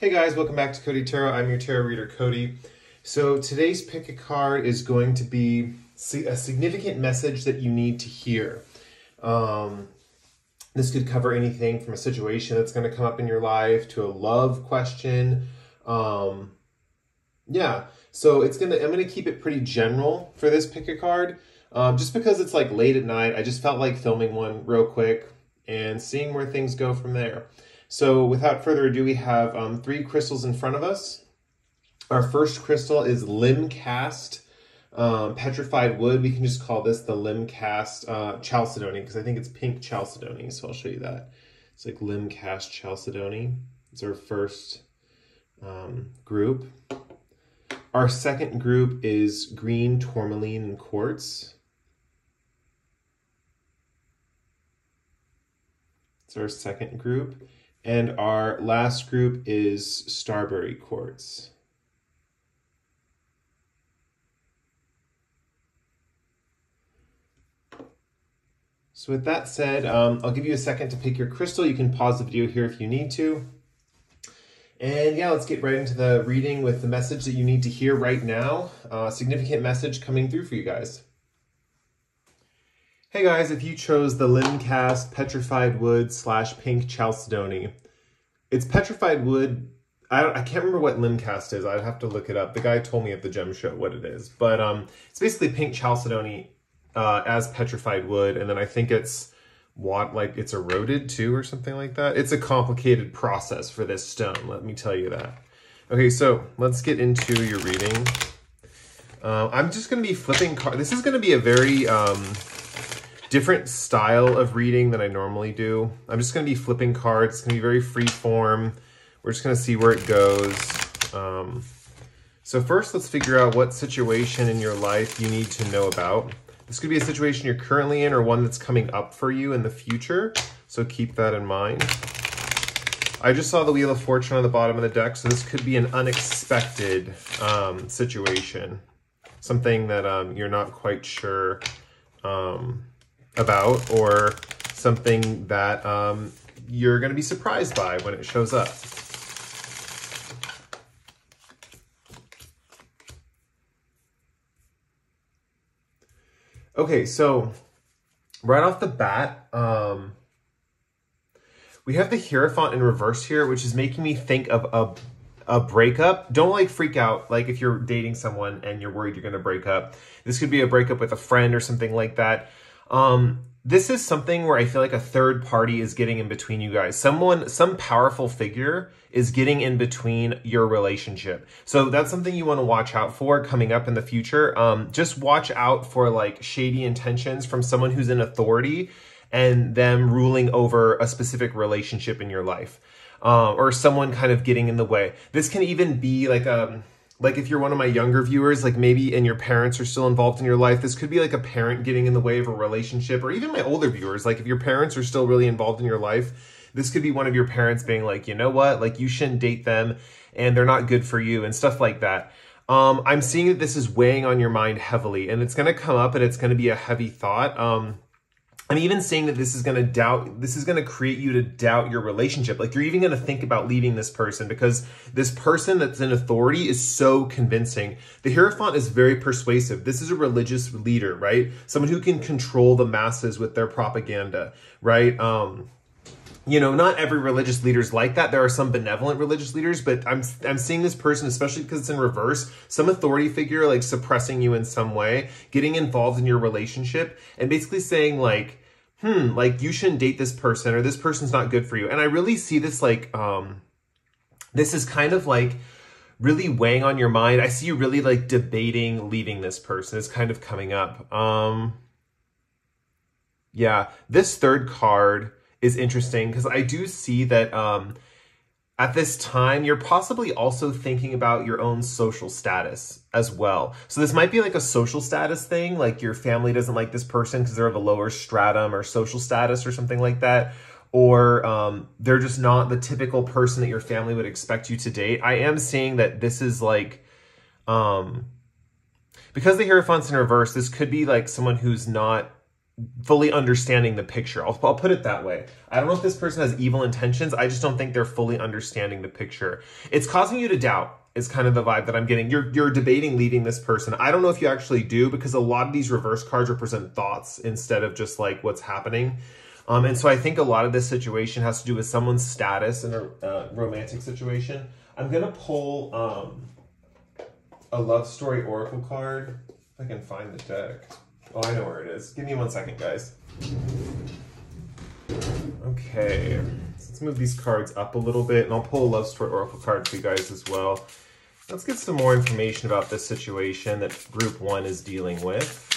Hey guys, welcome back to Cody Tarot. I'm your tarot reader, Cody. So today's pick a card is going to be a significant message that you need to hear. This could cover anything from a situation that's going to come up in your life to a love question. So I'm going to keep it pretty general for this pick a card. Just because it's like late at night, I just felt like filming one real quick and seeing where things go from there. So without further ado, we have 3 crystals in front of us. Our first crystal is Limbcast, petrified wood. We can just call this the Limbcast Chalcedony because I think it's pink Chalcedony, so I'll show you that. It's like Limbcast Chalcedony. It's our first group. Our second group is green Tourmaline and Quartz. It's our second group. And our last group is Starbrary Quartz. So with that said, I'll give you a second to pick your crystal. You can pause the video here if you need to. And yeah, let's get right into the reading with the message that you need to hear right now. Significant message coming through for you guys. Hey guys, if you chose the Limbcast Petrified Wood / Pink Chalcedony, it's petrified wood. I can't remember what Limbcast is. I'd have to look it up. The guy told me at the gem show what it is. But it's basically pink Chalcedony as petrified wood. And then I think it's it's eroded too or something like that. It's a complicated process for this stone, let me tell you that. Okay, so let's get into your reading. I'm just going to be flipping cards. This is going to be a very different style of reading than I normally do. I'm just going to be flipping cards. It's going to be very free form. We're just going to see where it goes. So first, let's figure out what situation in your life you need to know about. This could be a situation you're currently in or one that's coming up for you in the future. So keep that in mind. I just saw the Wheel of Fortune on the bottom of the deck. So this could be an unexpected situation. Something that you're not quite sure about, or something that you're going to be surprised by when it shows up. Okay, so right off the bat, we have the Hierophant in reverse here, which is making me think of a breakup. Don't freak out if you're dating someone and you're worried you're going to break up. This could be a breakup with a friend or something like that. This is something where I feel like a third party is getting in between you guys. Some powerful figure is getting in between your relationship. So that's something you want to watch out for coming up in the future. Just watch out for shady intentions from someone who's in authority and them ruling over a specific relationship in your life. Or someone kind of getting in the way. This can even be if you're one of my younger viewers, maybe and your parents are still involved in your life, this could be a parent getting in the way of a relationship. Or even my older viewers, if your parents are still really involved in your life, this could be one of your parents being you know what, you shouldn't date them and they're not good for you and stuff like that. I'm seeing that this is weighing on your mind heavily and it's going to come up and it's going to be a heavy thought. I'm even saying that this is going to create you to doubt your relationship. You're even going to think about leaving this person because this person that's in authority is so convincing. The Hierophant is very persuasive. This is a religious leader, right? Someone who can control the masses with their propaganda, right? Not every religious leader is like that. There are some benevolent religious leaders, but I'm seeing this person, especially because it's in reverse, some authority figure suppressing you in some way, getting involved in your relationship and basically saying you shouldn't date this person or this person's not good for you. And I really see this this is kind of really weighing on your mind. I see you really debating leaving this person. It's kind of coming up. Yeah, this third card is interesting because I do see that at this time, you're possibly also thinking about your own social status as well. So this might be a social status thing, your family doesn't like this person because they're of a lower stratum or social status or something like that. Or they're just not the typical person that your family would expect you to date. I am seeing that this is because the Hierophant's in reverse, this could be someone who's not fully understanding the picture. I'll put it that way. I don't know if this person has evil intentions. I just don't think they're fully understanding the picture. It's causing you to doubt is kind of the vibe that I'm getting. You're debating leaving this person. I don't know if you actually do, because a lot of these reverse cards represent thoughts instead of just like what's happening. And so I think a lot of this situation has to do with someone's status in a romantic situation. I'm going to pull a love story oracle card. If I can find the deck. Oh, I know where it is. Give me 1 second, guys. Okay, so let's move these cards up a little bit, and I'll pull a love story oracle card for you guys as well. Let's get some more information about this situation that group 1 is dealing with.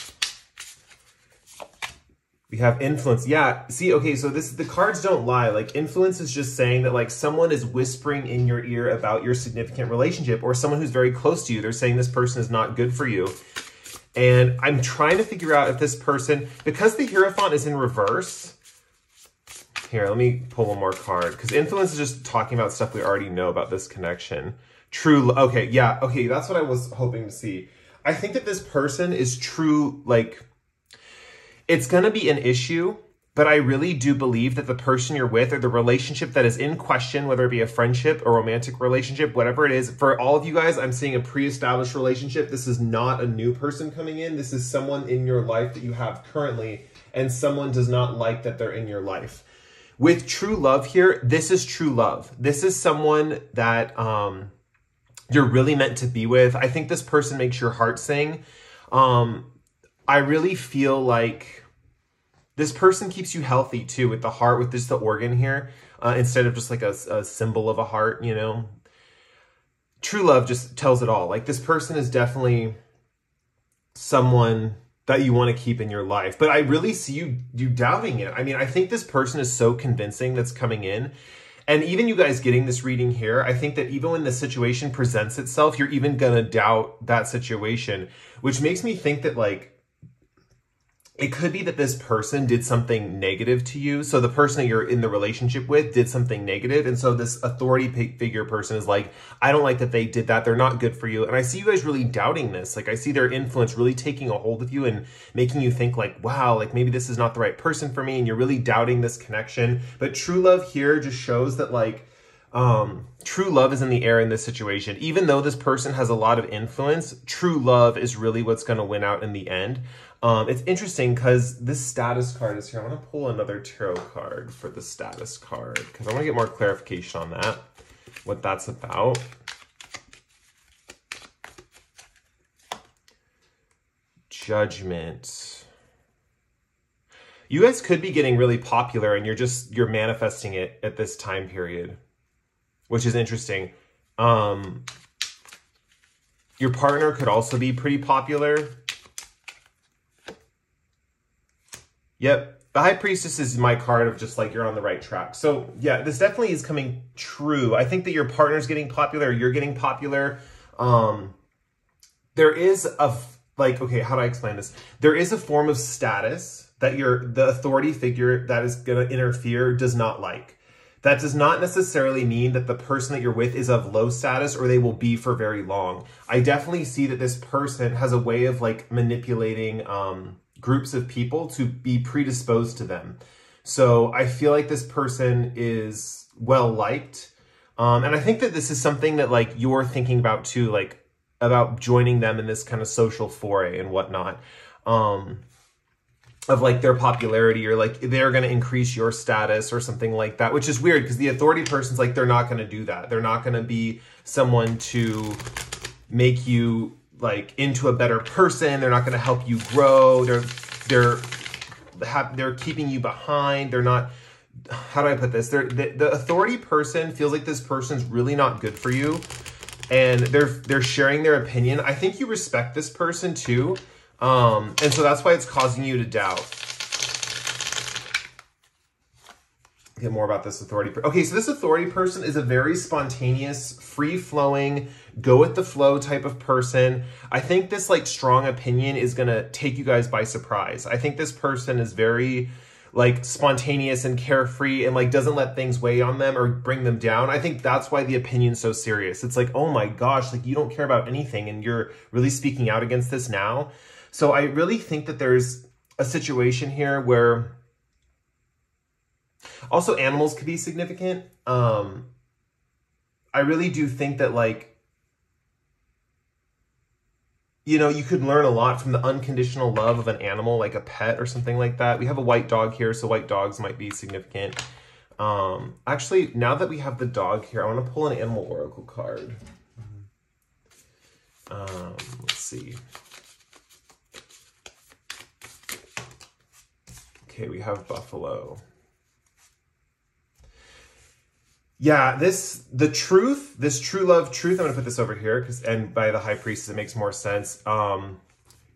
We have influence. Yeah, see, okay, so the cards don't lie. Like, influence is just saying that, like, someone is whispering in your ear about your significant relationship, or someone who's very close to you. They're saying this person is not good for you. And I'm trying to figure out if this person, because the Hierophant is in reverse. Here, let me pull one more card, because influence is just talking about stuff we already know about this connection. True, okay, yeah, okay, that's what I was hoping to see. I think that this person is true, like, it's going to be an issue, but I really do believe that the person you're with, or the relationship that is in question, whether it be a friendship, a romantic relationship, whatever it is, for all of you guys, I'm seeing a pre-established relationship. This is not a new person coming in. This is someone in your life that you have currently, and someone does not like that they're in your life. With true love here, this is true love. This is someone that you're really meant to be with. I think this person makes your heart sing. I really feel like this person keeps you healthy too, with the heart, with just the organ here, instead of just like a symbol of a heart, you know. True love just tells it all. Like, this person is definitely someone that you want to keep in your life. But I really see you doubting it. I mean, I think this person is so convincing that's coming in. And even you guys getting this reading here, I think that even when the situation presents itself, you're even going to doubt that situation, which makes me think that, like, it could be that this person did something negative to you. So the person that you're in the relationship with did something negative. And so this authority figure person is like, I don't like that they did that. They're not good for you. And I see you guys really doubting this. Like, I see their influence really taking a hold of you and making you think like, wow, like maybe this is not the right person for me. And you're really doubting this connection. But true love here just shows that, like, true love is in the air in this situation. Even though this person has a lot of influence, true love is really what's going to win out in the end. It's interesting because this status card is here. I want to pull another tarot card for the status card because I want to get more clarification on that, what that's about. Judgment. You guys could be getting really popular and you're manifesting it at this time period, which is interesting. Your partner could also be pretty popular. Yep, the High Priestess is my card of just like you're on the right track. So yeah, this definitely is coming true. I think that your partner's getting popular, or you're getting popular. There is okay, how do I explain this? There is a form of status that the authority figure that is going to interfere does not like. That does not necessarily mean that the person that you're with is of low status or they will be for very long. I definitely see that this person has a way of like manipulating groups of people to be predisposed to them. So I feel like this person is well liked. And I think that this is something that like you're thinking about too, like about joining them in this kind of social foray and whatnot, of like their popularity, or like they're going to increase your status or something like that, which is weird because the authority person's like, they're not going to do that. They're not going to be someone to make you like into a better person. They're not going to help you grow. They're keeping you behind. They're not, how do I put this? The authority person feels like this person's really not good for you, and they're sharing their opinion. I think you respect this person too. And so that's why it's causing you to doubt. Get more about this authority. Okay, so this authority person is a very spontaneous, free-flowing, go-with-the-flow type of person. I think this like strong opinion is going to take you guys by surprise. I think this person is very like spontaneous and carefree and like doesn't let things weigh on them or bring them down. I think that's why the opinion's so serious. It's like, oh my gosh, like you don't care about anything and you're really speaking out against this now. So I really think that there's a situation here where also animals could be significant. I really do think that, like, you know, you could learn a lot from the unconditional love of an animal, like a pet or something like that. We have a white dog here, so white dogs might be significant. Actually, now that we have the dog here, I want to pull an animal oracle card. Let's see. Okay, we have buffalo. Yeah, this true love, I'm going to put this over here, and by the high priestess, it makes more sense,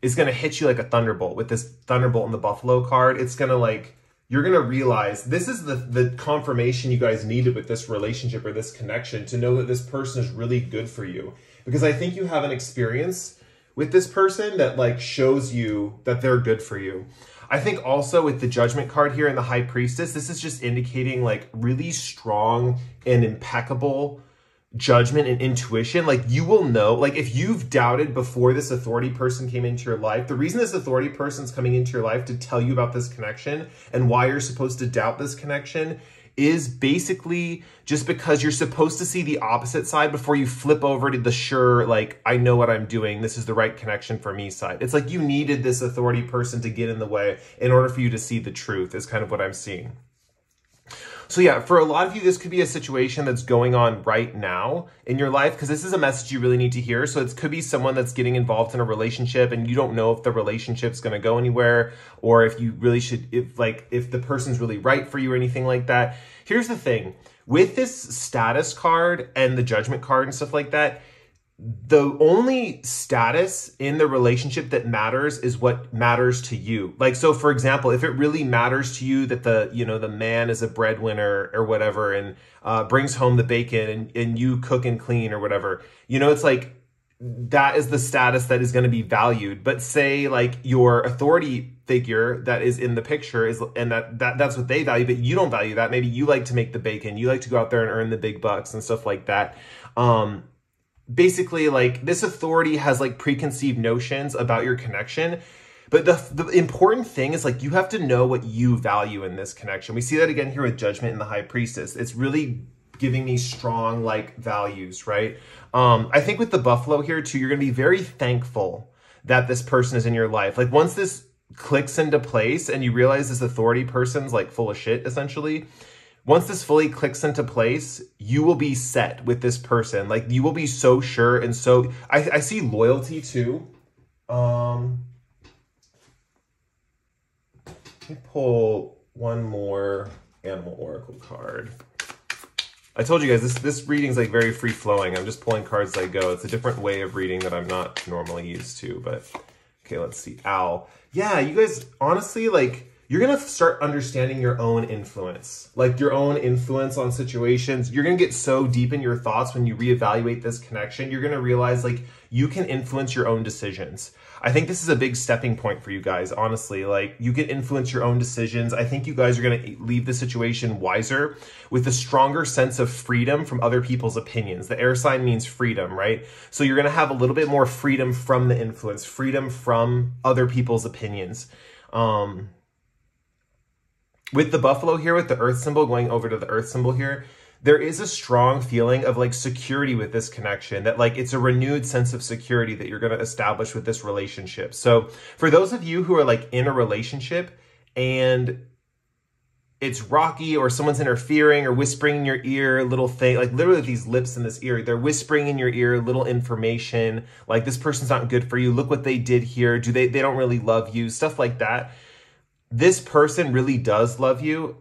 is going to hit you like a thunderbolt. With this thunderbolt in the buffalo card, it's going to, like, you're going to realize this is the confirmation you guys needed with this relationship or this connection, to know that this person is really good for you. Because I think you have an experience with this person that, like, shows you that they're good for you. I think also with the Judgment card here and the High Priestess, this is just indicating, like, really strong and impeccable judgment and intuition. Like, you will know, like, if you've doubted before this authority person came into your life, the reason this authority person's coming into your life to tell you about this connection and why you're supposed to doubt this connection is basically just because you're supposed to see the opposite side before you flip over to the sure, like, I know what I'm doing, this is the right connection for me side. It's like you needed this authority person to get in the way in order for you to see the truth, is kind of what I'm seeing. So yeah, for a lot of you, this could be a situation that's going on right now in your life, because this is a message you really need to hear. So it could be someone that's getting involved in a relationship and you don't know if the relationship's going to go anywhere, or if you really should, if the person's really right for you or anything like that. Here's the thing. With this status card and the Judgment card and stuff like that, the only status in the relationship that matters is what matters to you. Like, so for example, if it really matters to you that the man is a breadwinner or whatever, and brings home the bacon, and you cook and clean or whatever, it's like, that is the status that is going to be valued. But say, like, your authority figure that is in the picture and that's what they value, but you don't value that. Maybe you like to make the bacon, you like to go out there and earn the big bucks and stuff like that. Basically, like, this authority has, like, preconceived notions about your connection. But the important thing is, like, you have to know what you value in this connection. We see that again here with Judgment and the High Priestess. It's really giving me strong, like, values, right? I think with the buffalo here too, you're going to be very thankful that this person is in your life. Like, once this clicks into place and you realize this authority person's, like, full of shit, essentially, once this fully clicks into place, you will be set with this person. Like, you will be so sure. And so I see loyalty too. Let me pull one more animal oracle card. I told you guys, this reading's, like, very free flowing. I'm just pulling cards as I go. It's a different way of reading that I'm not normally used to, but okay, let's see. Owl. Yeah, you guys, honestly, like, you're going to start understanding your own influence, like your own influence on situations. You're going to get so deep in your thoughts when you reevaluate this connection. You're going to realize, like, you can influence your own decisions. I think this is a big stepping point for you guys, honestly. Like, you can influence your own decisions. I think you guys are going to leave the situation wiser with a stronger sense of freedom from other people's opinions. The air sign means freedom, right? So you're going to have a little bit more freedom from the influence, freedom from other people's opinions. With the buffalo here, with the earth symbol, going over to the earth symbol here, there is a strong feeling of, like, security with this connection, that, like, it's a renewed sense of security that you're going to establish with this relationship. So for those of you who are, like, in a relationship and it's rocky, or someone's interfering or whispering in your ear, little thing, like, literally these lips in this ear, they're whispering in your ear little information, like, this person's not good for you, look what they did here, they don't really love you, stuff like that. This person really does love you.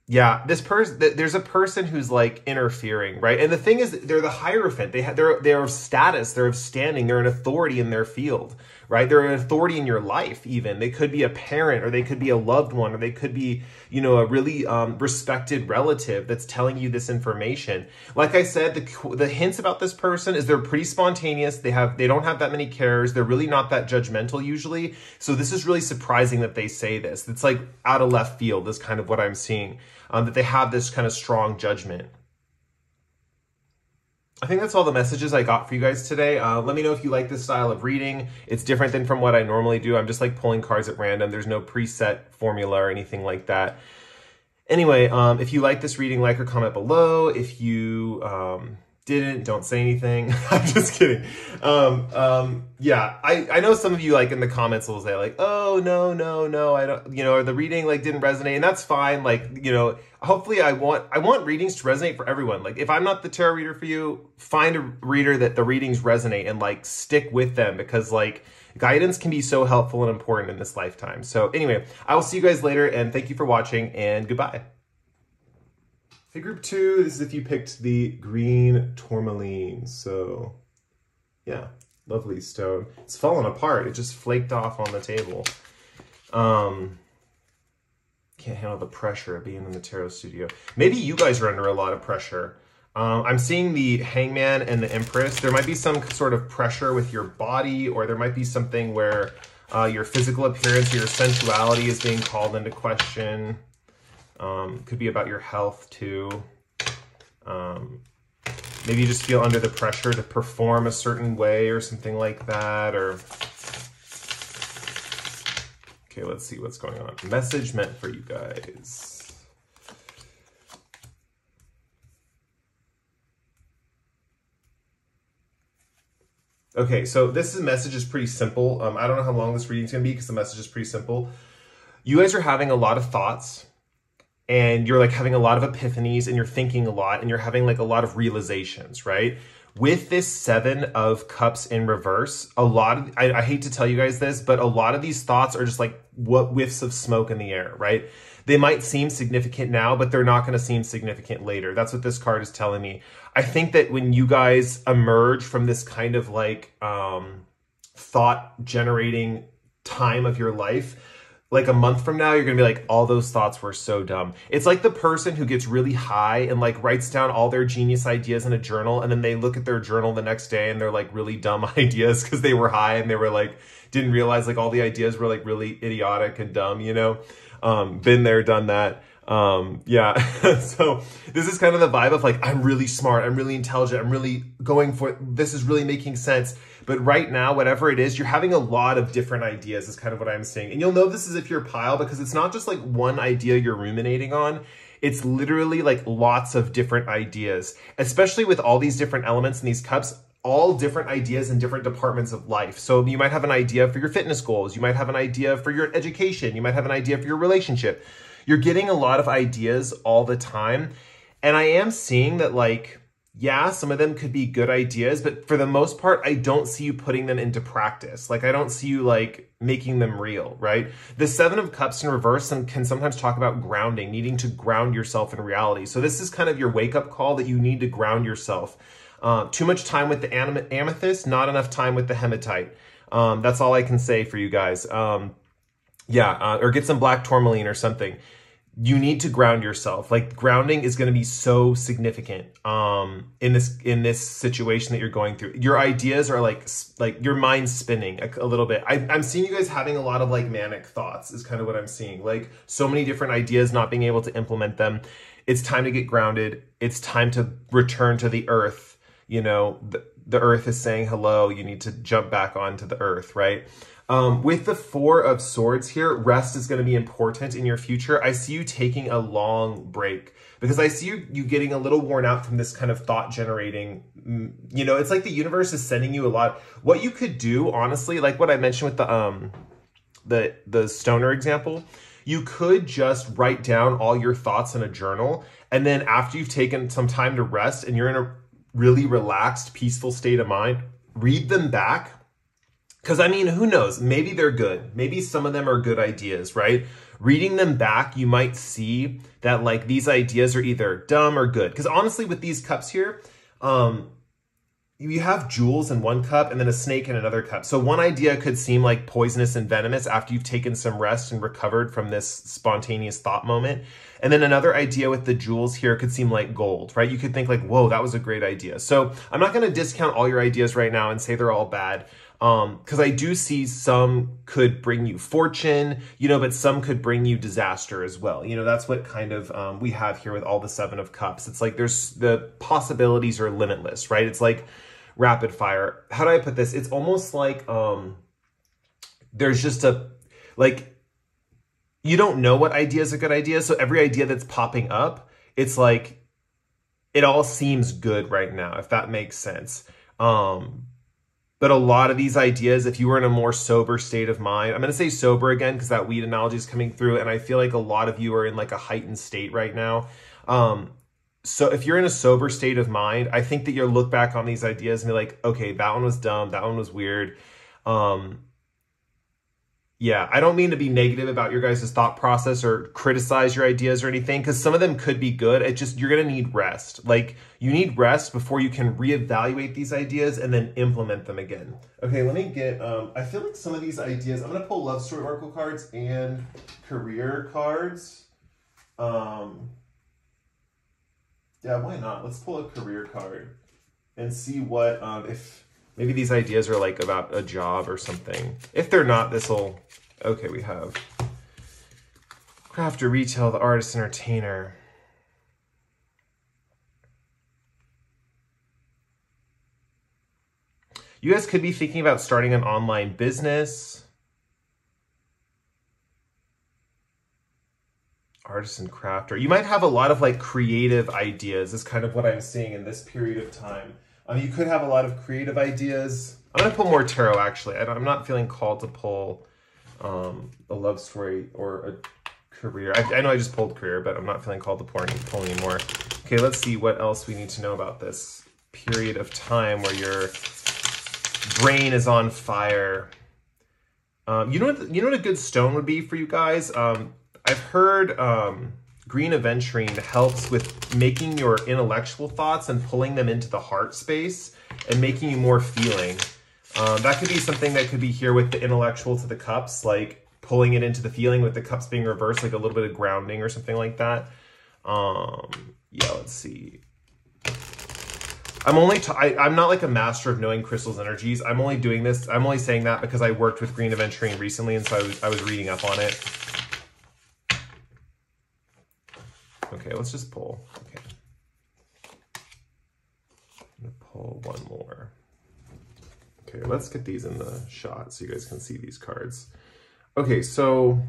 Yeah, there's a person who's, like, interfering, right? And the thing is, they're the Hierophant. They're of status, they're of standing, they're an authority in their field, right? They're an authority in your life, even. They could be a parent, or they could be a loved one, or they could be, a really respected relative that's telling you this information. Like I said, the hints about this person is they're pretty spontaneous. They don't have that many cares. They're really not that judgmental usually. So this is really surprising that they say this. It's, like, out of left field is kind of what I'm seeing. That they have this kind of strong judgment. I think that's all the messages I got for you guys today. Let me know if you like this style of reading. It's different than from what I normally do. I'm just like pulling cards at random. There's no preset formula or anything like that. Anyway, if you like this reading, like or comment below. If you didn't, don't say anything. I'm just kidding. Yeah, I know some of you like in the comments will say like, oh, no, I don't, you know, or the reading like didn't resonate, and that's fine. Like, you know, hopefully I want readings to resonate for everyone. Like if I'm not the tarot reader for you, find a reader that the readings resonate and like stick with them, because like guidance can be so helpful and important in this lifetime. So anyway, I will see you guys later, and thank you for watching, and goodbye. Hey, group 2, this is if you picked the green Tourmaline. So yeah, lovely stone. It's fallen apart. It just flaked off on the table. Can't handle the pressure of being in the tarot studio. Maybe you guys are under a lot of pressure. I'm seeing the Hangman and the Empress. There might be some sort of pressure with your body, or there might be something where your physical appearance or your sensuality is being called into question. Could be about your health too. Maybe you just feel under the pressure to perform a certain way or something like that. Or okay, let's see what's going on. Message meant for you guys. Okay, so this message is pretty simple. I don't know how long this reading's gonna be because the message is pretty simple. You guys are having a lot of thoughts, and you're like having a lot of epiphanies, and you're thinking a lot, and you're having like a lot of realizations, right? With this 7 of Cups in reverse, a lot of, I hate to tell you guys this, but a lot of these thoughts are just like whiffs of smoke in the air, right? They might seem significant now, but they're not going to seem significant later. That's what this card is telling me. I think that when you guys emerge from this kind of like thought generating time of your life, like a month from now, you're going to be like, all those thoughts were so dumb. It's like the person who gets really high and like writes down all their genius ideas in a journal, and then they look at their journal the next day and they're like really dumb ideas because they were high and they were like, didn't realize like all the ideas were like really idiotic and dumb, you know? Been there, done that. Yeah. So this is kind of the vibe of like, I'm really smart, I'm really intelligent, I'm really going for it. This is really making sense. But right now, whatever it is, you're having a lot of different ideas is kind of what I'm saying. And you'll know this is if you're a pile, because it's not just like one idea you're ruminating on. It's literally like lots of different ideas, especially with all these different elements in these cups, all different ideas in different departments of life. So you might have an idea for your fitness goals. You might have an idea for your education. You might have an idea for your relationship. You're getting a lot of ideas all the time. And I am seeing that like, yeah, some of them could be good ideas, but for the most part, I don't see you putting them into practice. Like, I don't see you like making them real, right? The 7 of Cups in reverse can sometimes talk about grounding, needing to ground yourself in reality. So this is kind of your wake-up call that you need to ground yourself. Too much time with the amethyst, not enough time with the hematite. That's all I can say for you guys. Yeah, or get some black tourmaline or something. You need to ground yourself. Like, grounding is going to be so significant in this situation that you're going through. Your ideas are like your mind's spinning a little bit. I'm seeing you guys having a lot of like manic thoughts is kind of what I'm seeing. Like so many different ideas, not being able to implement them. It's time to get grounded. It's time to return to the earth. You know, the earth is saying hello. You need to jump back onto the earth, right? With the 4 of Swords here, rest is going to be important in your future. I see you taking a long break because I see you getting a little worn out from this kind of thought generating. You know, it's like the universe is sending you a lot. What you could do, honestly, like what I mentioned with the stoner example, you could just write down all your thoughts in a journal. And then after you've taken some time to rest and you're in a really relaxed, peaceful state of mind, read them back. Because, I mean, who knows? Maybe they're good. Maybe some of them are good ideas, right? Reading them back, you might see that, like, these ideas are either dumb or good. Because, honestly, with these cups here, you have jewels in one cup and then a snake in another cup. So one idea could seem, like, poisonous and venomous after you've taken some rest and recovered from this spontaneous thought moment. And then another idea with the jewels here could seem like gold, right? You could think, like, whoa, that was a great idea. So I'm not going to discount all your ideas right now and say they're all bad. Because I do see some could bring you fortune, you know, but some could bring you disaster as well. You know, that's what kind of we have here with all the Seven of Cups. It's like there's the possibilities are limitless, right? It's like rapid fire. How do I put this? It's almost like there's just a, like, you don't know what idea is a good idea. So every idea that's popping up, it's like, it all seems good right now, if that makes sense. But a lot of these ideas, if you were in a more sober state of mind, I'm going to say sober again because that weed analogy is coming through, and I feel like a lot of you are in like a heightened state right now. So if you're in a sober state of mind, I think that you'll look back on these ideas and be like, okay, that one was dumb, that one was weird. Yeah, I don't mean to be negative about your guys' thought process or criticize your ideas or anything, because some of them could be good. It's just, you're going to need rest. Like, you need rest before you can reevaluate these ideas and then implement them again. Okay, let me get, I feel like some of these ideas, I'm going to pull love story oracle cards and career cards. Yeah, why not? Let's pull a career card and see what, if maybe these ideas are like about a job or something. If they're not, this'll, okay, we have crafter, retail, the artist, entertainer. You guys could be thinking about starting an online business. Artist and crafter. You might have a lot of like creative ideas is kind of what I'm seeing in this period of time. You could have a lot of creative ideas. I'm going to pull more tarot, actually. I'm not feeling called to pull a love story or a career. I know I just pulled career, but I'm not feeling called to pull anymore. Okay, let's see what else we need to know about this period of time where your brain is on fire. You know what a good stone would be for you guys? I've heard green aventurine helps with making your intellectual thoughts and pulling them into the heart space and making you more feeling. That could be something that could be here with the intellectual to the cups, like pulling it into the feeling with the cups being reversed, like a little bit of grounding or something like that. Yeah, let's see. I'm not like a master of knowing crystals' energies. I'm only doing this. I'm only saying that because I worked with green aventurine recently, and so I was reading up on it. Okay, let's just pull. Okay. I'm gonna pull one more. Okay, let's get these in the shot so you guys can see these cards. Okay, so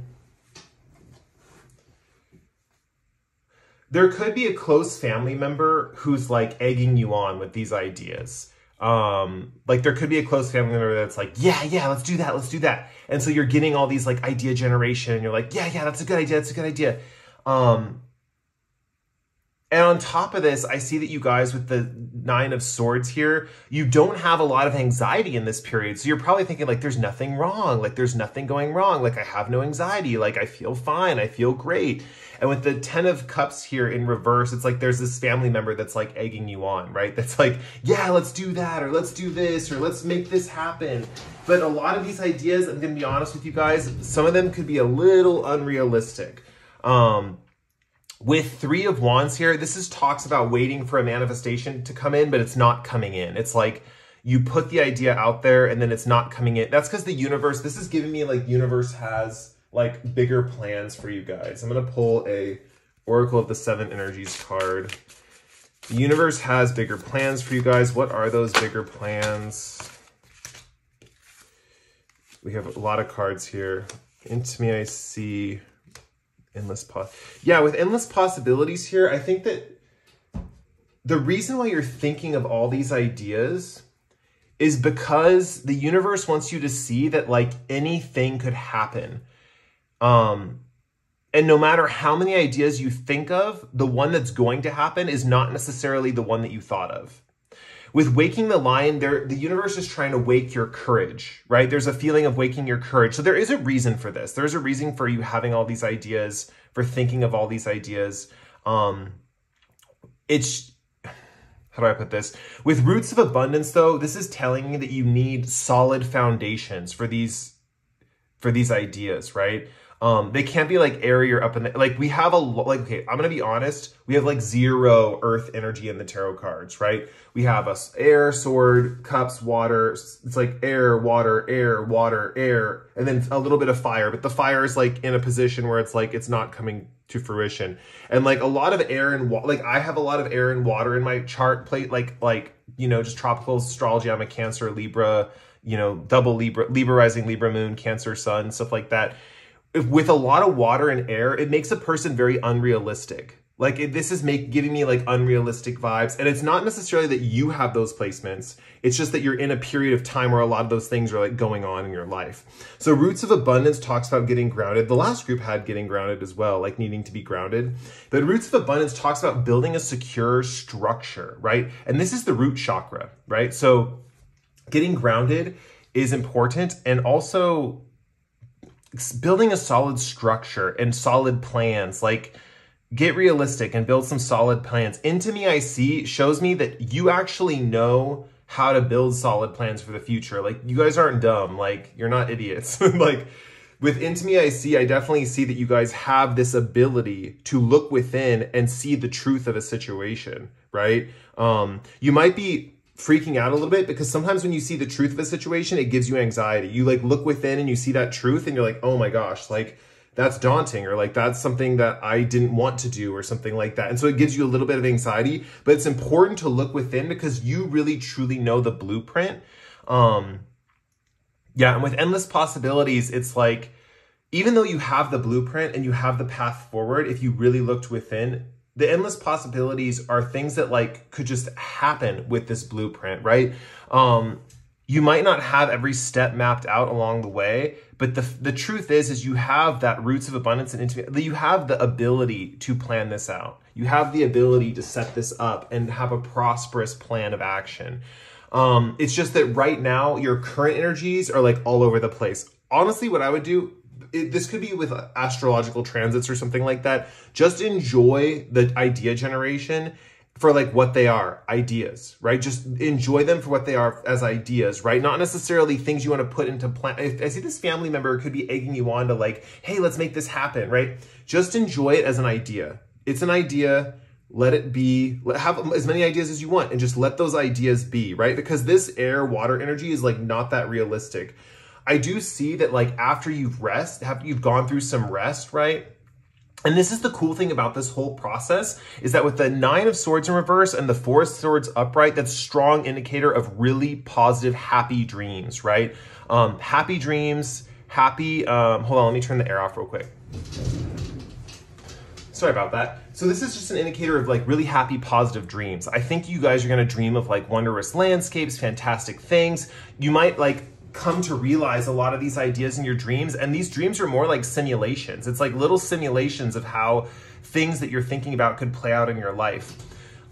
there could be a close family member who's like egging you on with these ideas. Like there could be a close family member that's like, yeah, let's do that, let's do that. And so you're getting all these like idea generation and you're like, yeah, that's a good idea, that's a good idea. And on top of this, I see that you guys with the Nine of Swords here, you don't have a lot of anxiety in this period. So you're probably thinking like, there's nothing wrong. Like there's nothing going wrong. Like I have no anxiety. Like I feel fine. I feel great. And with the 10 of Cups here in reverse, it's like there's this family member that's like egging you on, right? That's like, yeah, let's do that, or let's do this, or let's make this happen. But a lot of these ideas, I'm going to be honest with you guys, some of them could be a little unrealistic. With 3 of Wands here, this talks about waiting for a manifestation to come in, but it's not coming in. It's like you put the idea out there and then it's not coming in. That's because the universe, this is giving me like universe has like bigger plans for you guys. I'm going to pull a Oracle of the 7 Energies card. The universe has bigger plans for you guys. What are those bigger plans? We have a lot of cards here. Into me, I see endless with endless possibilities here. I think that the reason why you're thinking of all these ideas is because the universe wants you to see that like anything could happen. And no matter how many ideas you think of, the one that's going to happen is not necessarily the one that you thought of. With Waking the Lion, the universe is trying to wake your courage, right? There's a feeling of waking your courage. So there is a reason for this. There's a reason for you having all these ideas, for thinking of all these ideas. It's, how do I put this? With Roots of Abundance, though, this is telling me that you need solid foundations for these ideas, right? They can't be like airy or up in the, like we have like, okay, I'm going to be honest. We have like 0 earth energy in the tarot cards, right? We have a air, sword, cups, water. It's like air, water, air, and then a little bit of fire. But the fire is like in a position where it's like, it's not coming to fruition. And like a lot of air and water, like I have a lot of air and water in my chart plate, like, you know, just tropical astrology. I'm a Cancer, Libra, you know, double Libra rising, Libra moon, Cancer sun, stuff like that. With a lot of water and air, it makes a person very unrealistic. Like this is giving me like unrealistic vibes. And it's not necessarily that you have those placements. It's just that you're in a period of time where a lot of those things are like going on in your life. So Roots of Abundance talks about getting grounded. The last group had getting grounded as well, like needing to be grounded. But Roots of Abundance talks about building a secure structure, right? And this is the root chakra, right? So getting grounded is important, and also building a solid structure and solid plans. Like get realistic and build some solid plans. Into Me I See shows me that you actually know how to build solid plans for the future. Like you guys aren't dumb, like you're not idiots. Like with Into Me I See, I definitely see that you guys have this ability to look within and see the truth of a situation, right? You might be freaking out a little bit because sometimes when you see the truth of a situation, it gives you anxiety. You like look within and you see that truth and you're like, oh my gosh, like that's daunting, or like that's something that I didn't want to do, or something like that. And so it gives you a little bit of anxiety, but it's important to look within because you really truly know the blueprint. Yeah, and with Endless Possibilities, it's like, even though you have the blueprint and you have the path forward, if you really looked within, the endless possibilities are things that like could just happen with this blueprint, right? You might not have every step mapped out along the way, but the truth is you have that Roots of Abundance and Intimacy. You have the ability to plan this out. You have the ability to set this up and have a prosperous plan of action. It's just that right now your current energies are like all over the place. Honestly, what I would do, this could be with astrological transits or something like that. Just enjoy the idea generation for like what they are, ideas, right? Just enjoy them for what they are as ideas, right? Not necessarily things you want to put into plan. If I see this family member could be egging you on to like, hey, let's make this happen, right? Just enjoy it as an idea. It's an idea. Let it be. Have as many ideas as you want and just let those ideas be, right? Because this air, water energy is like not that realistic. I do see that like after you've gone through some rest, right? And this is the cool thing about this whole process is that with the 9 of Swords in reverse and the 4 of Swords upright, that's a strong indicator of really positive, happy dreams, right? Happy dreams, happy, hold on, let me turn the air off real quick. Sorry about that. So this is just an indicator of like really happy, positive dreams. I think you guys are gonna dream of like wondrous landscapes, fantastic things. You might like come to realize a lot of these ideas in your dreams, and these dreams are more like simulations. It's like little simulations of how things that you're thinking about could play out in your life.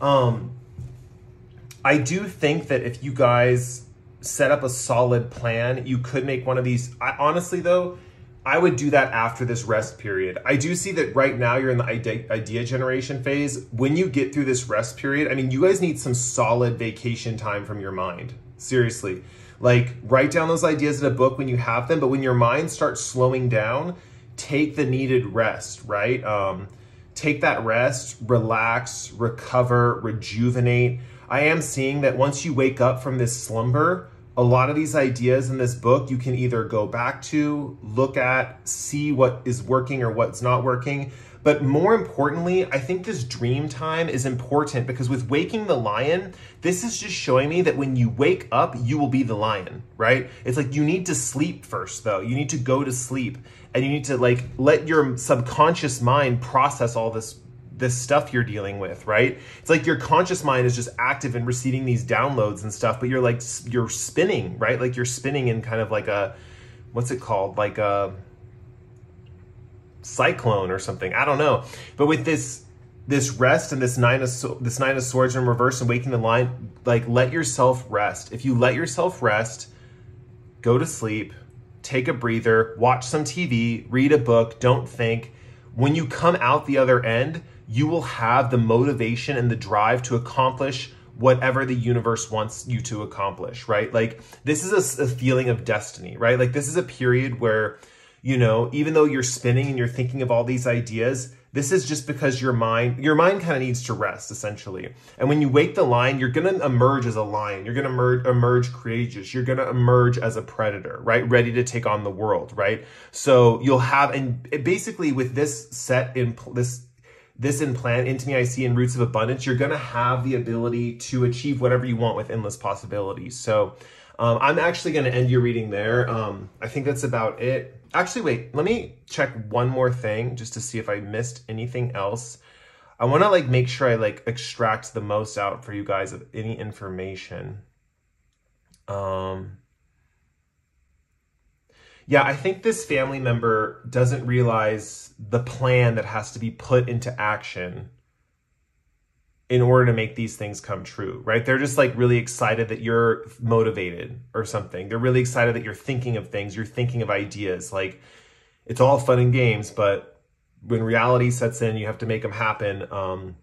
I do think that if you guys set up a solid plan, you could make one of these. Honestly though, I would do that after this rest period. I do see that right now you're in the idea generation phase. When you get through this rest period, I mean, you guys need some solid vacation time from your mind. Seriously. Like, write down those ideas in a book when you have them, but when your mind starts slowing down, take the needed rest, right? Take that rest, relax, recover, rejuvenate. I am seeing that once you wake up from this slumber, a lot of these ideas in this book, you can either go back to, look at, see what is working or what's not working. But more importantly, I think this dream time is important because with Waking the Lion, this is just showing me that when you wake up, you will be the lion, right? It's like you need to sleep first though. You need to go to sleep and you need to like let your subconscious mind process all this stuff you're dealing with, right? It's like your conscious mind is just active and receiving these downloads and stuff, but you're spinning, right? Like you're spinning in kind of like a, what's it called? Like a cyclone or something. I don't know. But with this rest and this nine of Swords in reverse and Waking the Lion, like let yourself rest. If you let yourself rest, go to sleep, take a breather, watch some TV, read a book, don't think. When you come out the other end, you will have the motivation and the drive to accomplish whatever the universe wants you to accomplish, right? Like this is a feeling of destiny, right? Like this is a period where you know, even though you're spinning and you're thinking of all these ideas, this is just because your mind kind of needs to rest, essentially. And when you wake the lion, you're going to emerge as a lion. You're going to emerge courageous. You're going to emerge as a predator, right? Ready to take on the world, right? So you'll have, and basically with this set in this in plan, Into Me I See, and Roots of Abundance, you're going to have the ability to achieve whatever you want with endless possibilities. So I'm actually going to end your reading there. I think that's about it. Actually, wait, let me check one more thing just to see if I missed anything else. I want to like make sure I like extract the most out for you guys of any information. Yeah, I think this family member doesn't realize the plan that has to be put into action in order to make these things come true, right? They're just like really excited that you're motivated or something. They're really excited that you're thinking of things, you're thinking of ideas. Like, it's all fun and games, but when reality sets in, you have to make them happen.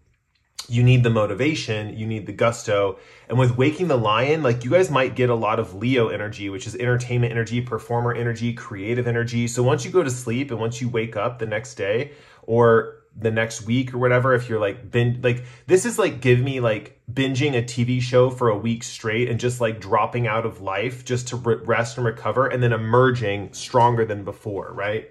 You need the motivation, you need the gusto. And with Waking the Lion, like, you guys might get a lot of Leo energy, which is entertainment energy, performer energy, creative energy. So once you go to sleep and once you wake up the next day or the next week or whatever, if you're like this is like give me like binging a TV show for a week straight and just like dropping out of life just to rest and recover and then emerging stronger than before, right?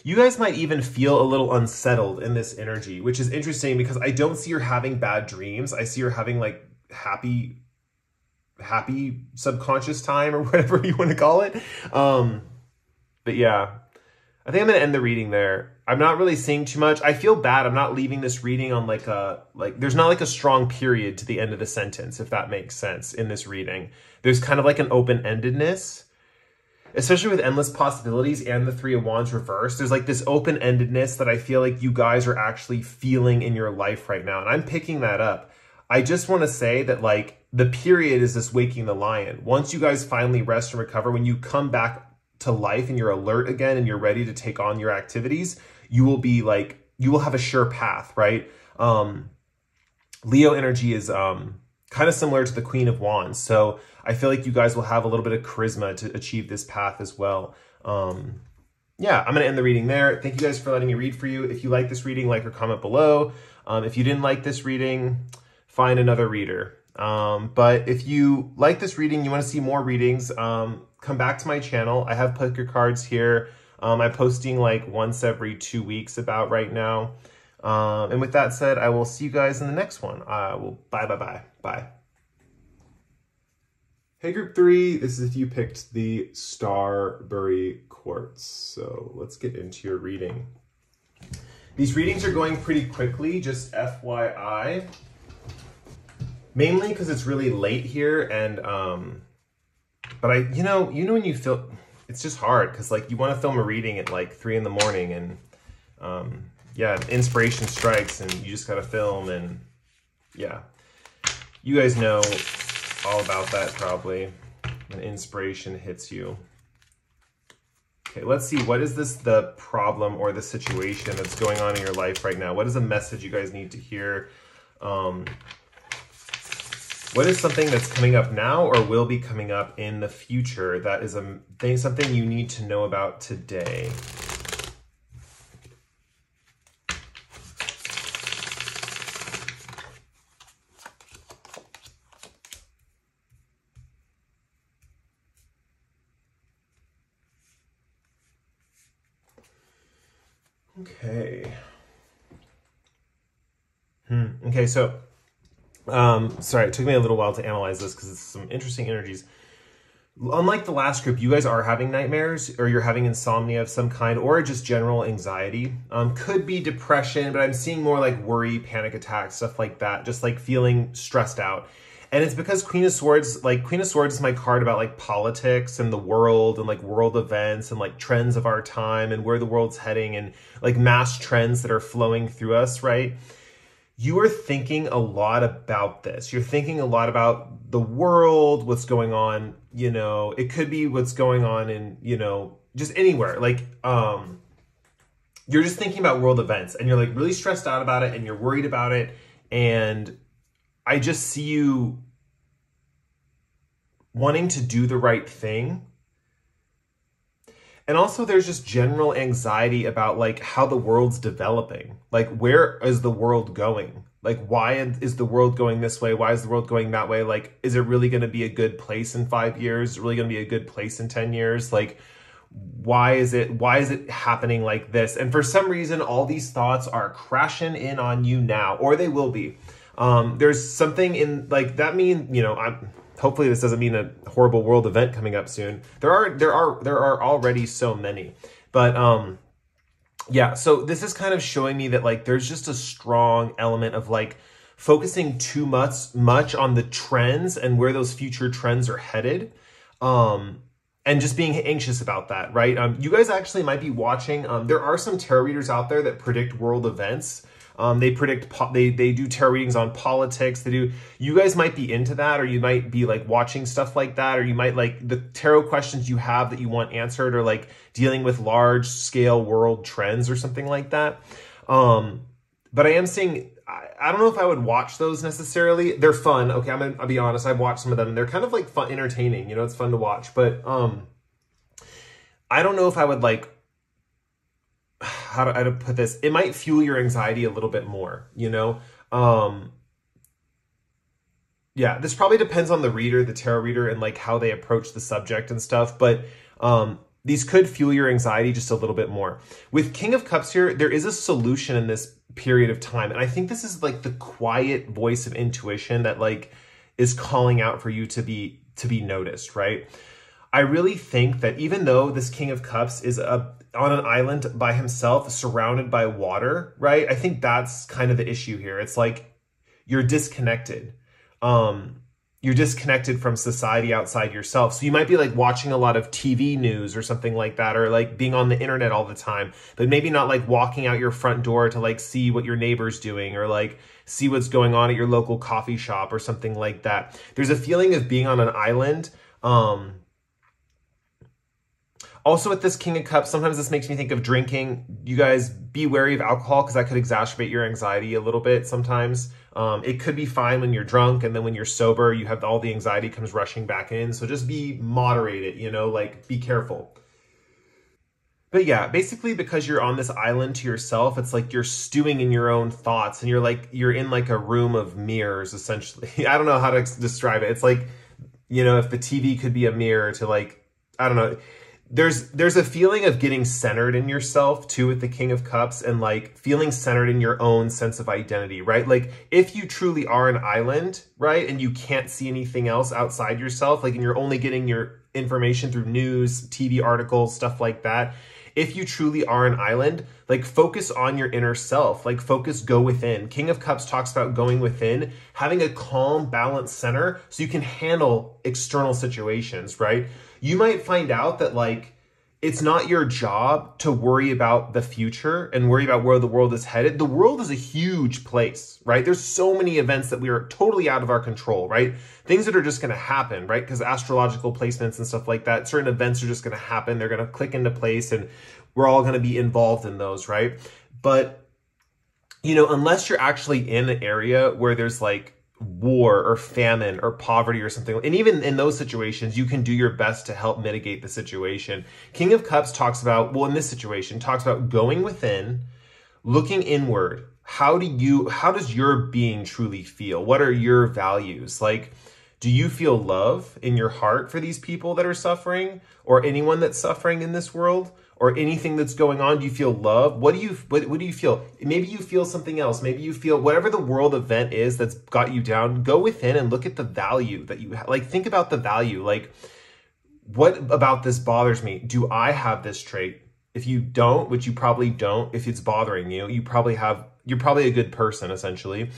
You guys might even feel a little unsettled in this energy, which is interesting because I don't see her having bad dreams. I see her having like happy subconscious time or whatever you want to call it. But yeah, I think I'm going to end the reading there. I'm not really seeing too much. I feel bad. I'm not leaving this reading on there's not like a strong period to the end of the sentence, if that makes sense in this reading. There's kind of like an open-endedness, especially with Endless Possibilities and the Three of Wands reversed. There's like this open-endedness that I feel like you guys are actually feeling in your life right now. And I'm picking that up. I just want to say that like the period is this Waking the Lion. Once you guys finally rest and recover, when you come back to life and you're alert again and you're ready to take on your activities, you will have a sure path, right? Leo energy is kind of similar to the Queen of Wands. So I feel like you guys will have a little bit of charisma to achieve this path as well. Yeah, I'm going to end the reading there. Thank you guys for letting me read for you. If you like this reading, like or comment below. If you didn't like this reading, find another reader. But if you like this reading, you want to see more readings, come back to my channel. I have Pick Your Cards here. I'm posting like once every 2 weeks about right now. And with that said, I will see you guys in the next one. Bye. Hey group 3, this is if you picked the Starbrary Quartz. So let's get into your reading. These readings are going pretty quickly, just FYI. Mainly because it's really late here, and but you know when you feel it's just hard because like you want to film a reading at like 3 in the morning, and yeah, inspiration strikes and you just gotta film, and yeah, you guys know all about that probably when inspiration hits you. Okay, let's see, what is the problem or the situation that's going on in your life right now? What is a message you guys need to hear? What is something that's coming up now or will be coming up in the future that is something you need to know about today? Okay. Okay, so sorry, it took me a little while to analyze this because it's some interesting energies. Unlike the last group, you guys are having nightmares, or you're having insomnia of some kind, or just general anxiety. Could be depression, but I'm seeing more like worry, panic attacks, stuff like that, just like feeling stressed out. And it's because Queen of Swords is my card about like politics and the world and like world events and like trends of our time and where the world's heading and like mass trends that are flowing through us, right? You are thinking a lot about this. You're thinking a lot about the world, what's going on, you know, it could be what's going on in, you know, just anywhere. Like, you're just thinking about world events and you're like really stressed out about it and you're worried about it. And I just see you wanting to do the right thing. And also there's just general anxiety about like how the world's developing. Like, where is the world going? Like, why is the world going this way? Why is the world going that way? Like, is it really going to be a good place in 5 years? Is it really going to be a good place in 10 years? Like, why is it happening like this? And for some reason, all these thoughts are crashing in on you now, or they will be. There's something in like that hopefully this doesn't mean a horrible world event coming up soon. There are already so many, but yeah. So this is kind of showing me that like there's just a strong element of like focusing too much on the trends and where those future trends are headed, and just being anxious about that, right? You guys actually might be watching. There are some tarot readers out there that predict world events. They do tarot readings on politics. You guys might be into that, or you might be like watching stuff like that, or you might like the tarot questions you have that you want answered, or like dealing with large scale world trends or something like that. But I am seeing, I don't know if I would watch those necessarily. They're fun. Okay. I'll be honest. I've watched some of them and they're kind of like fun, entertaining, it's fun to watch, but, I don't know if I would like, how to put this, it might fuel your anxiety a little bit more, yeah, this probably depends on the reader, the tarot reader, and like how they approach the subject and stuff, but these could fuel your anxiety just a little bit more. With King of Cups here, there is a solution in this period of time, and I think this is like the quiet voice of intuition that like is calling out for you to be noticed, right? I really think that even though this King of Cups is on an island by himself, surrounded by water, right? I think that's kind of the issue here. It's like you're disconnected. You're disconnected from society outside yourself. So you might be like watching a lot of TV news or something like that, or like being on the internet all the time, but maybe not like walking out your front door to like see what your neighbor's doing, or like see what's going on at your local coffee shop or something like that. There's a feeling of being on an island. Also with this King of Cups, sometimes this makes me think of drinking. You guys be wary of alcohol because that could exacerbate your anxiety a little bit sometimes. It could be fine when you're drunk, and then when you're sober, you have all the anxiety comes rushing back in. So just be moderated, like be careful. But yeah, basically because you're on this island to yourself, it's like you're stewing in your own thoughts, and you're in like a room of mirrors, essentially. I don't know how to describe it. It's like, if the TV could be a mirror to like, I don't know. There's a feeling of getting centered in yourself too with the King of Cups, and like feeling centered in your own sense of identity, right? Like if you truly are an island, right, and you can't see anything else outside yourself, like, and you're only getting your information through news, TV articles, stuff like that. If you truly are an island, like focus on your inner self, like go within. King of Cups talks about going within, having a calm, balanced center so you can handle external situations, right? You might find out that like, it's not your job to worry about the future and worry about where the world is headed. The world is a huge place, right? There's so many events that we are totally out of our control, right? Things that are just going to happen, right? Because astrological placements and stuff like that, certain events are just going to happen. They're going to click into place and we're all going to be involved in those, right? But, unless you're actually in an area where there's like war or famine or poverty or something, and even in those situations, you can do your best to help mitigate the situation. King of Cups talks about, in this situation, talks about going within, looking inward. How does your being truly feel? What are your values? Like, do you feel love in your heart for these people that are suffering, or anyone that's suffering in this world, or anything that's going on? Do you feel love? What do you feel? Maybe you feel something else. Maybe you feel whatever the world event is that's got you down. Go within and look at the value that you have. Like, think about the value. Like, what about this bothers me? Do I have this trait? If you don't, which you probably don't, if it's bothering you, you're probably a good person, essentially.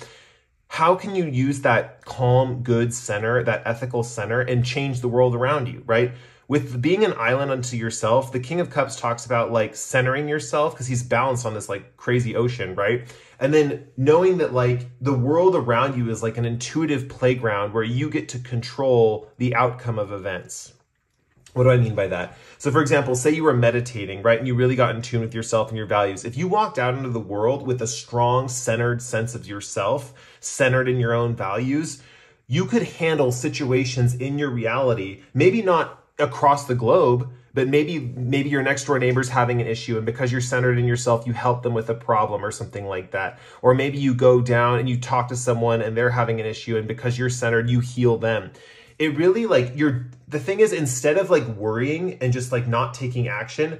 How can you use that calm, good center, that ethical center, and change the world around you, right? With being an island unto yourself, the King of Cups talks about like centering yourself because he's balanced on this like crazy ocean, right? And then knowing that like the world around you is like an intuitive playground where you get to control the outcome of events. What do I mean by that? So for example, say you were meditating, right? And you really got in tune with yourself and your values. If you walked out into the world with a strong, centered sense of yourself, centered in your own values, you could handle situations in your reality, maybe not across the globe, but maybe your next door neighbor's having an issue, and because you're centered in yourself, you help them with a problem or something like that. Or maybe you go down and you talk to someone and they're having an issue, and because you're centered, you heal them. It really, like, the thing is, instead of like worrying and just like not taking action,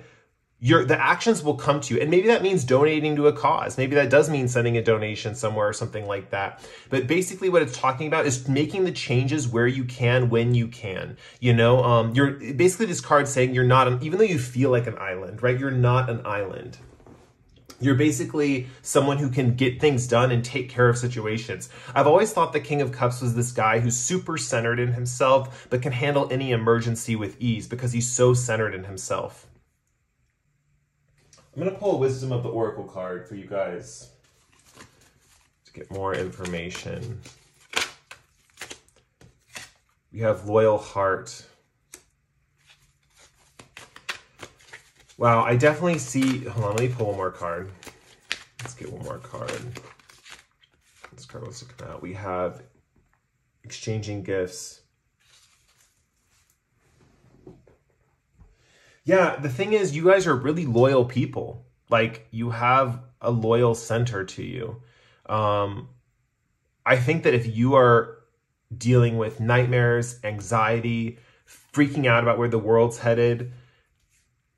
the actions will come to you. And maybe that means donating to a cause. Maybe that does mean sending a donation somewhere or something like that. But basically what it's talking about is making the changes where you can, when you can. You know, you're basically, this card saying you're not, even though you feel like an island, right? You're not an island. You're basically someone who can get things done and take care of situations. I've always thought the King of Cups was this guy who's super centered in himself, but can handle any emergency with ease because he's so centered in himself. I'm going to pull a Wisdom of the Oracle card for you guys to get more information. We have Loyal Heart. Wow, I definitely see... Hold on, let me pull one more card. Let's get one more card. This card wants to come out. We have Exchanging Gifts. Yeah, the thing is, you guys are really loyal people. Like, you have a loyal center to you. I think that if you are dealing with nightmares, anxiety, freaking out about where the world's headed,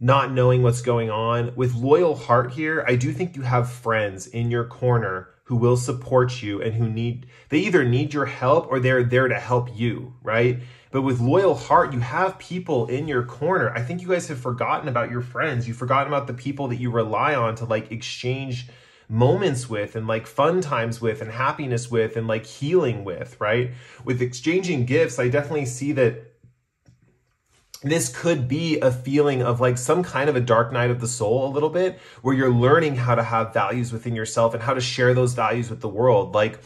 not knowing what's going on, with Loyal Heart here, I do think you have friends in your corner who will support you and they either need your help or they're there to help you, right? But with Loyal Heart, you have people in your corner. I think you guys have forgotten about your friends. You've forgotten about the people that you rely on to like exchange moments with and like fun times with and happiness with and like healing with, right? With Exchanging Gifts, I definitely see that this could be a feeling of like some kind of a dark night of the soul a little bit, where you're learning how to have values within yourself and how to share those values with the world. Like,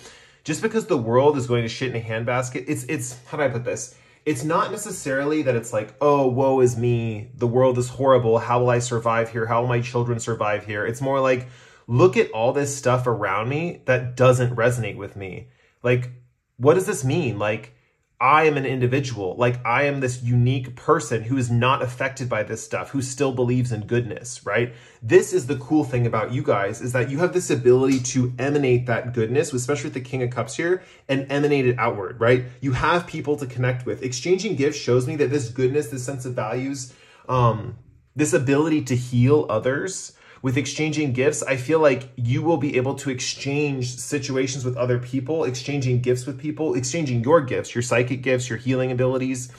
just because the world is going to shit in a handbasket, it's how do I put this? It's not necessarily that it's like, oh, woe is me, the world is horrible, how will I survive here? How will my children survive here? It's more like, look at all this stuff around me that doesn't resonate with me. Like, what does this mean? Like, I am an individual. Like, I am this unique person who is not affected by this stuff, who still believes in goodness, right? This is the cool thing about you guys, is that you have this ability to emanate that goodness, especially with the King of Cups here, and emanate it outward, right? You have people to connect with. Exchanging Gifts shows me that this goodness, this sense of values, this ability to heal others, with Exchanging Gifts, I feel like you will be able to exchange situations with other people, exchanging gifts with people, exchanging your gifts, your psychic gifts, your healing abilities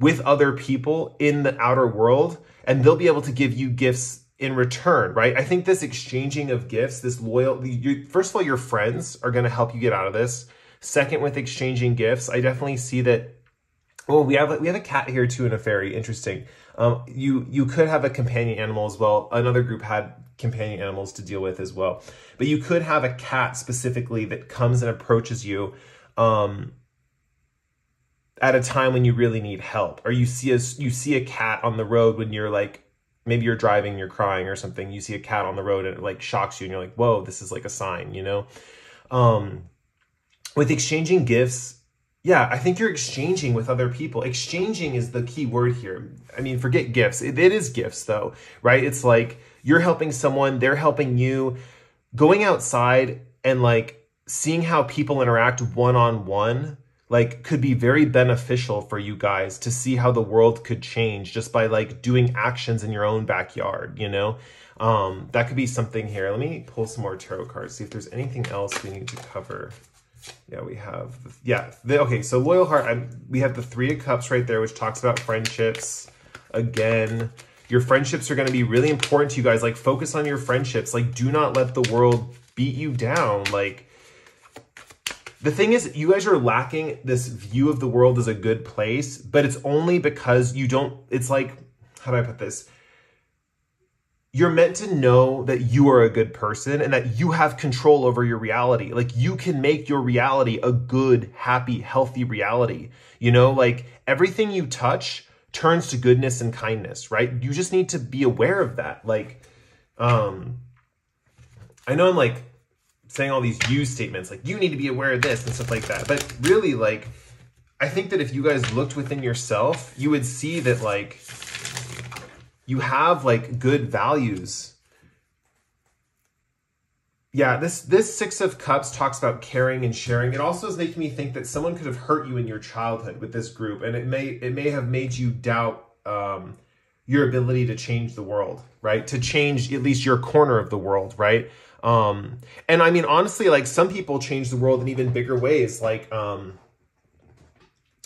with other people in the outer world, and they'll be able to give you gifts in return, right? I think this exchanging of gifts, this first of all, your friends are going to help you get out of this. Second, with Exchanging Gifts, I definitely see that. Well, we have a cat here too and a fairy. Interesting. You could have a companion animal as well. Another group had companion animals to deal with as well. But you could have a cat specifically that comes and approaches you at a time when you really need help. Or you see a cat on the road when you're like, maybe you're driving, you're crying or something. You see a cat on the road and it like shocks you and you're like, whoa, this is like a sign, you know? With Exchanging Gifts, yeah, I think you're exchanging with other people. Exchanging is the key word here. I mean, forget gifts. It is gifts though, right? It's like you're helping someone, they're helping you. Going outside and like seeing how people interact one-on-one, like could be very beneficial for you guys to see how the world could change just by like doing actions in your own backyard, you know? That could be something here. Let me pull some more tarot cards, see if there's anything else we need to cover. Yeah, we have, okay, so Loyal Heart, we have the Three of Cups right there, which talks about friendships. Again, your friendships are going to be really important to you guys. Like, focus on your friendships. Like, do not let the world beat you down. Like, the thing is, you guys are lacking this view of the world as a good place, but it's only because you don't, it's like, how do I put this? You're meant to know that you are a good person and that you have control over your reality. Like, you can make your reality a good, happy, healthy reality. You know, like everything you touch turns to goodness and kindness, right? You just need to be aware of that. Like, I know I'm like saying all these you statements, like, you need to be aware of this and stuff like that. But really, like, I think that if you guys looked within yourself, you would see that, like, you have, like, good values. Yeah, this Six of Cups talks about caring and sharing. It also is making me think that someone could have hurt you in your childhood with this group, and it may have made you doubt your ability to change the world, right? To change at least your corner of the world, right? And I mean, honestly, like, some people change the world in even bigger ways. Like,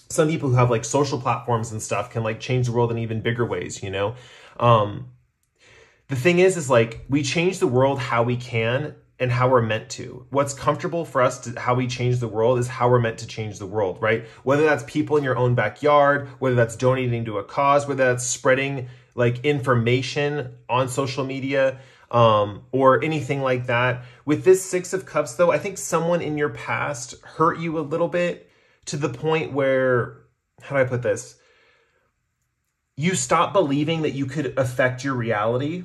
some people who have, like, social platforms and stuff can, like, change the world in even bigger ways, you know? The thing is like, we change the world how we can and how we're meant to. What's comfortable for us to how we change the world is how we're meant to change the world, right? Whether that's people in your own backyard, whether that's donating to a cause, whether that's spreading, like, information on social media, or anything like that. With this Six of Cups, though, I think someone in your past hurt you a little bit, to the point where, how do I put this? You stopped believing that you could affect your reality.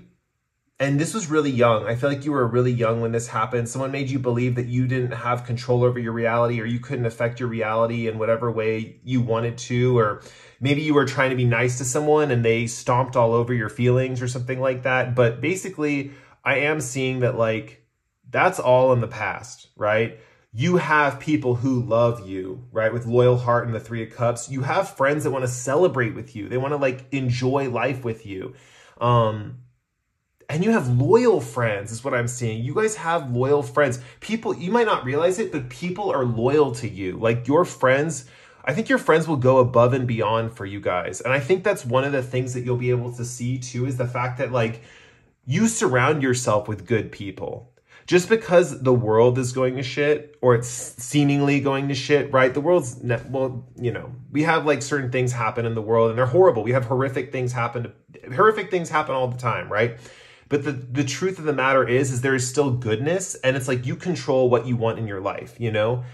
And this was really young. I feel like you were really young when this happened. Someone made you believe that you didn't have control over your reality, or you couldn't affect your reality in whatever way you wanted to, or maybe you were trying to be nice to someone and they stomped all over your feelings or something like that. But basically, I am seeing that, like, that's all in the past, right? You have people who love you, right? With loyal heart and the Three of Cups. You have friends that want to celebrate with you. They want to, like, enjoy life with you. And you have loyal friends is what I'm seeing. You guys have loyal friends. People, you might not realize it, but people are loyal to you. Like, your friends, I think your friends will go above and beyond for you guys. And I think that's one of the things that you'll be able to see too, is the fact that, like, you surround yourself with good people. Just because the world is going to shit, or it's seemingly going to shit, right? The world's, well, you know, we have, like, certain things happen in the world and they're horrible. We have horrific things happen all the time, right? But the truth of the matter is there is still goodness, and it's like, you control what you want in your life, you know?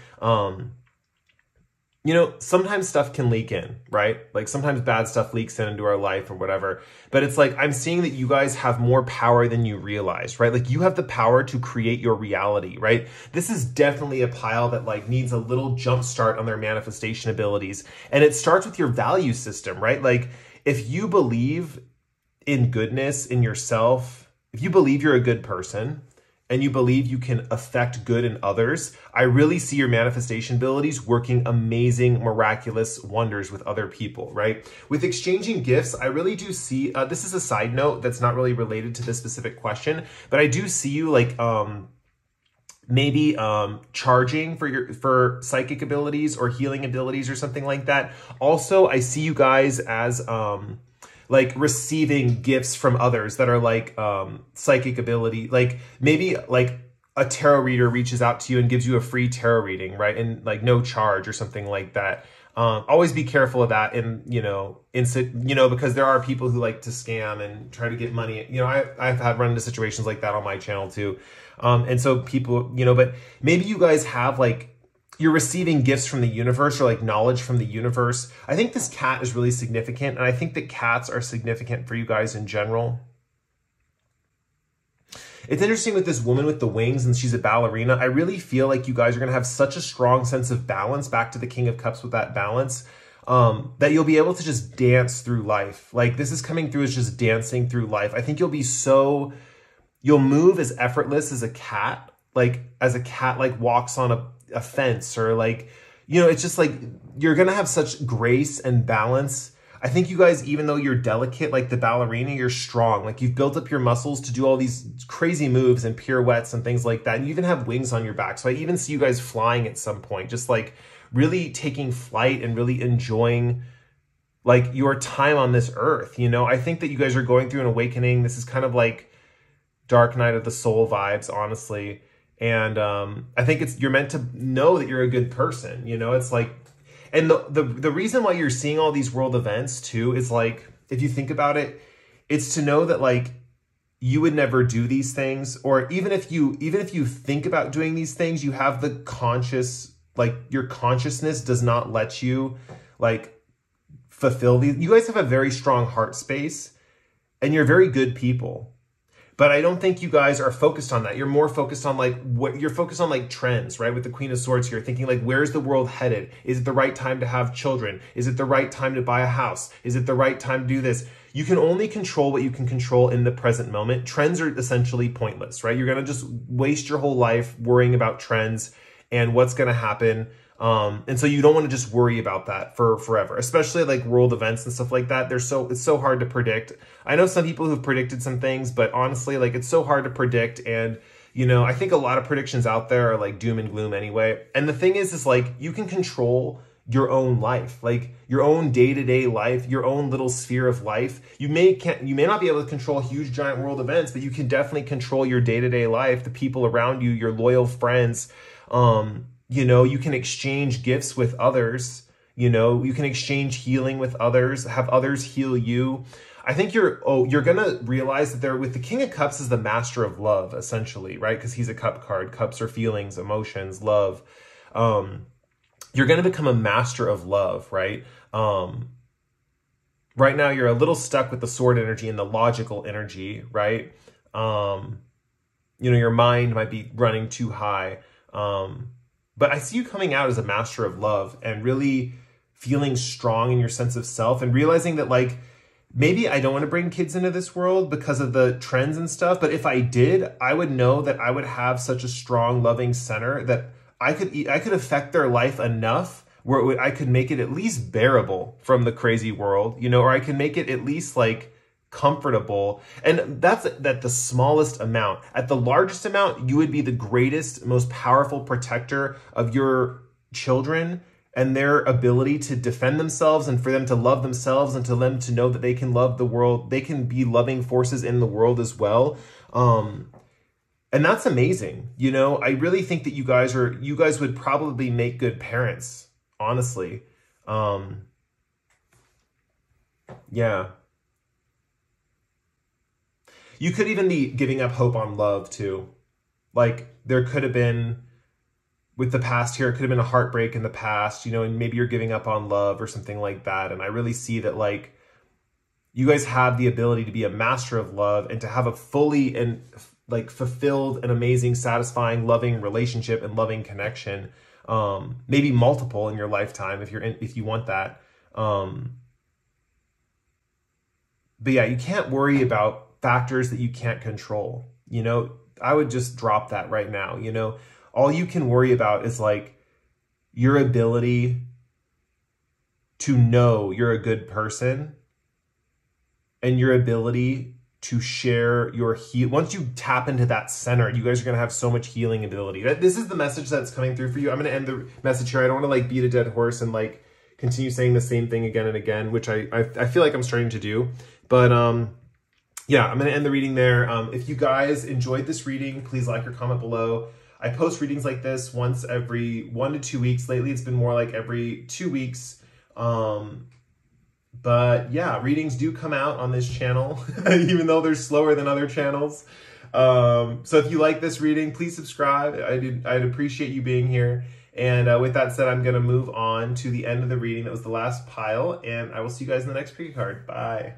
You know, sometimes stuff can leak in, right? Like, sometimes bad stuff leaks into our life or whatever. But it's like, I'm seeing that you guys have more power than you realize, right? Like, you have the power to create your reality, right? This is definitely a pile that, like, needs a little jump start on their manifestation abilities. And it starts with your value system, right? Like, if you believe in goodness in yourself, if you believe you're a good person, and you believe you can affect good in others, I really see your manifestation abilities working amazing, miraculous wonders with other people, right? With exchanging gifts, I really do see, this is a side note that's not really related to this specific question, but I do see you, like, maybe charging for psychic abilities or healing abilities or something like that. Also, I see you guys as like, receiving gifts from others that are, like, psychic ability. Like, maybe, like, a tarot reader reaches out to you and gives you a free tarot reading, right? And, like, no charge or something like that. Always be careful of that, and, you know, because there are people who like to scam and try to get money. You know, I've had run into situations like that on my channel too. And so people, you know, but maybe you guys have, like, you're receiving gifts from the universe, or, like, knowledge from the universe. I think this cat is really significant, and I think that cats are significant for you guys in general. It's interesting with this woman with the wings, and she's a ballerina. I really feel like you guys are going to have such a strong sense of balance, back to the King of Cups with that balance, that you'll be able to just dance through life. Like, this is coming through as just dancing through life. I think you'll move as effortless as a cat, like, walks on a fence, or, like, you know, it's just like, you're gonna have such grace and balance. I think you guys, even though you're delicate like the ballerina, you're strong. Like, you've built up your muscles to do all these crazy moves and pirouettes and things like that. And you even have wings on your back. So I even see you guys flying at some point, just, like, really taking flight and really enjoying, like, your time on this earth. You know, I think that you guys are going through an awakening. This is kind of like Dark Night of the Soul vibes, honestly. And I think you're meant to know that you're a good person, you know. It's like, and the reason why you're seeing all these world events too is, like, if you think about it, it's to know that, like, you would never do these things, or even if you think about doing these things, you have the conscious, like, your consciousness does not let you, like, fulfill these. You guys have a very strong heart space, and you're very good people. But I don't think you guys are focused on that. You're more focused on like what you're focused on, like trends, right? With the Queen of Swords here, thinking like, where's the world headed? Is it the right time to have children? Is it the right time to buy a house? Is it the right time to do this? You can only control what you can control in the present moment. Trends are essentially pointless, right? You're going to just waste your whole life worrying about trends and what's going to happen. And so you don't want to just worry about that for forever, especially like world events and stuff like that. It's so hard to predict. I know some people who've predicted some things, but honestly, like it's so hard to predict. And, you know, I think a lot of predictions out there are like doom and gloom anyway. And the thing is like, you can control your own life, like your own day-to-day life, your own little sphere of life. You may not be able to control huge giant world events, but you can definitely control your day-to-day life, the people around you, your loyal friends. You know, you can exchange gifts with others. You know, you can exchange healing with others, have others heal you. I think you're going to realize that with the King of Cups is the master of love, essentially, right? Because he's a cup card. Cups are feelings, emotions, love. You're going to become a master of love, right? Right now, you're a little stuck with the sword energy and the logical energy, right? You know, your mind might be running too high. But I see you coming out as a master of love and really feeling strong in your sense of self and realizing that like, maybe I don't want to bring kids into this world because of the trends and stuff. But if I did, I would know that I would have such a strong, loving center that I could affect their life enough where I could make it at least bearable from the crazy world, you know, or I can make it at least like comfortable. And that's at the smallest amount. At the largest amount, you would be the greatest, most powerful protector of your children and their ability to defend themselves and for them to love themselves and to them to know that they can love the world. They can be loving forces in the world as well. And that's amazing. You know, I really think that you guys would probably make good parents, honestly. Yeah. You could even be giving up hope on love too. Like there could have been, with the past here, it could have been a heartbreak in the past, you know, and maybe you're giving up on love or something like that. And I really see that like you guys have the ability to be a master of love and to have a fully and like fulfilled and amazing, satisfying, loving relationship and loving connection. Maybe multiple in your lifetime if you want that. But yeah, you can't worry about factors that you can't control. You know, I would just drop that right now. You know, all you can worry about is like your ability to know you're a good person and your ability to share your once you tap into that center, you guys are going to have so much healing ability. This is the message that's coming through for you. I'm going to end the message here. I don't want to like beat a dead horse and like continue saying the same thing again and again, which I feel like I'm starting to do. But yeah, I'm going to end the reading there. If you guys enjoyed this reading, please like or comment below. I post readings like this once every 1 to 2 weeks. Lately, it's been more like every 2 weeks. But yeah, readings do come out on this channel, even though they're slower than other channels. So if you like this reading, please subscribe. I'd appreciate you being here. And with that said, I'm going to move on to the end of the reading. That was the last pile, and I will see you guys in the next pre-card. Bye.